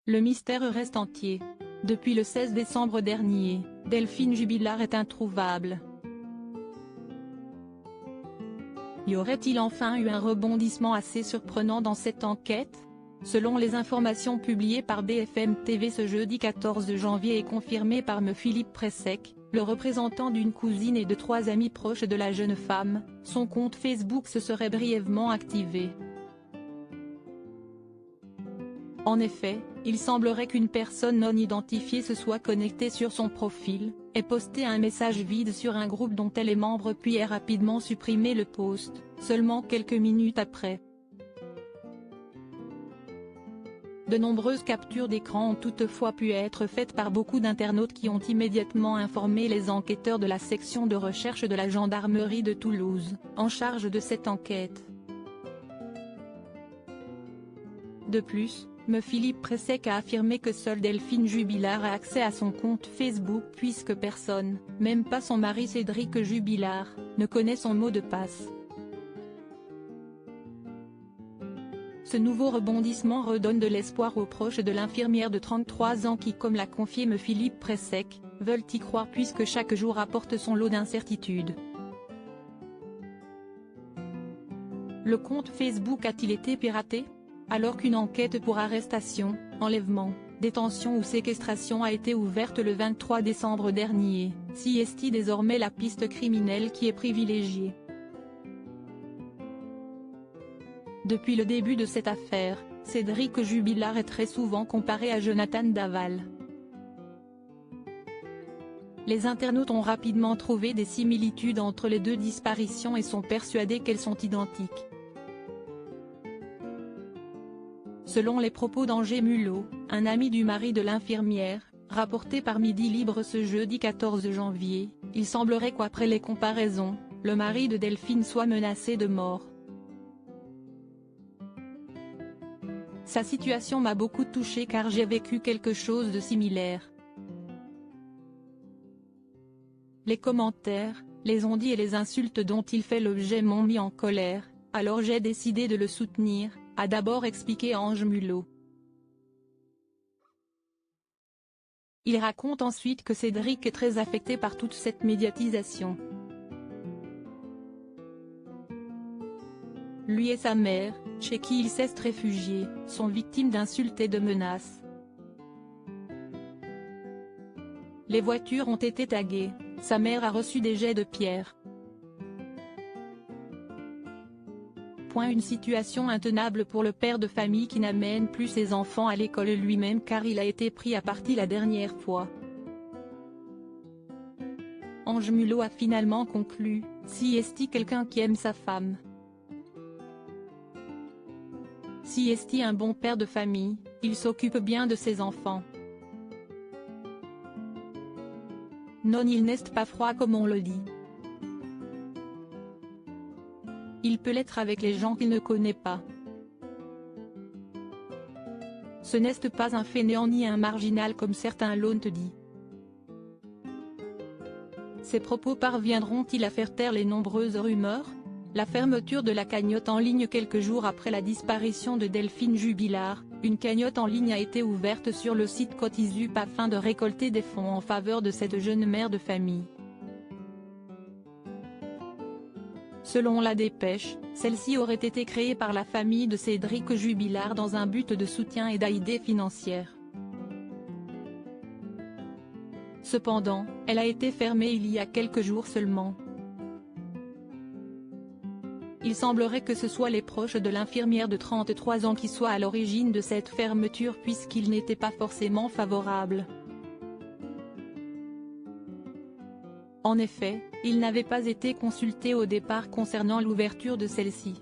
Le mystère reste entier. Depuis le 16 décembre dernier, Delphine Jubilard est introuvable. Y aurait-il enfin eu un rebondissement assez surprenant dans cette enquête? Selon les informations publiées par BFM TV ce jeudi 14 janvier et confirmées par M. Philippe Pressec, le représentant d'une cousine et de 3 amis proches de la jeune femme, son compte Facebook se serait brièvement activé. En effet, il semblerait qu'une personne non identifiée se soit connectée sur son profil, ait posté un message vide sur un groupe dont elle est membre puis ait rapidement supprimé le post, seulement quelques minutes après. De nombreuses captures d'écran ont toutefois pu être faites par beaucoup d'internautes qui ont immédiatement informé les enquêteurs de la section de recherche de la gendarmerie de Toulouse, en charge de cette enquête. De plus, M. Philippe Pressec a affirmé que seule Delphine Jubilard a accès à son compte Facebook puisque personne, même pas son mari Cédric Jubilard, ne connaît son mot de passe. Ce nouveau rebondissement redonne de l'espoir aux proches de l'infirmière de 33 ans qui, comme l'a confié M. Philippe Pressec, veulent y croire puisque chaque jour apporte son lot d'incertitudes. Le compte Facebook a-t-il été piraté? Alors qu'une enquête pour arrestation, enlèvement, détention ou séquestration a été ouverte le 23 décembre dernier, est désormais la piste criminelle qui est privilégiée. Depuis le début de cette affaire, Cédric Jubilard est très souvent comparé à Jonathan Daval. Les internautes ont rapidement trouvé des similitudes entre les deux disparitions et sont persuadés qu'elles sont identiques. Selon les propos d'Angers Mulot, un ami du mari de l'infirmière, rapporté par Midi Libre ce jeudi 14 janvier, il semblerait qu'après les comparaisons, le mari de Delphine soit menacé de mort. Sa situation m'a beaucoup touchée car j'ai vécu quelque chose de similaire. Les commentaires, les on-dit et les insultes dont il fait l'objet m'ont mis en colère, alors j'ai décidé de le soutenir, a d'abord expliqué Ange Mulot. Il raconte ensuite que Cédric est très affecté par toute cette médiatisation. Lui et sa mère, chez qui il s'est réfugié, sont victimes d'insultes et de menaces. Les voitures ont été taguées, sa mère a reçu des jets de pierre. Une situation intenable pour le père de famille qui n'amène plus ses enfants à l'école lui-même car il a été pris à partie la dernière fois. Ange Mulot a finalement conclu, si est-il quelqu'un qui aime sa femme. Si est-il un bon père de famille, il s'occupe bien de ses enfants. Non, il n'est pas froid comme on le dit. Il peut l'être avec les gens qu'il ne connaît pas. Ce n'est pas un fainéant ni un marginal comme certains l'ont dit. Ces propos parviendront-ils à faire taire les nombreuses rumeurs? La fermeture de la cagnotte en ligne quelques jours après la disparition de Delphine Jubilard, une cagnotte en ligne a été ouverte sur le site Cotisup afin de récolter des fonds en faveur de cette jeune mère de famille. Selon la dépêche, celle-ci aurait été créée par la famille de Cédric Jubilard dans un but de soutien et d'aide financière. Cependant, elle a été fermée il y a quelques jours seulement. Il semblerait que ce soit les proches de l'infirmière de 33 ans qui soient à l'origine de cette fermeture puisqu'ils n'étaient pas forcément favorables. En effet, il n'avait pas été consulté au départ concernant l'ouverture de celle-ci.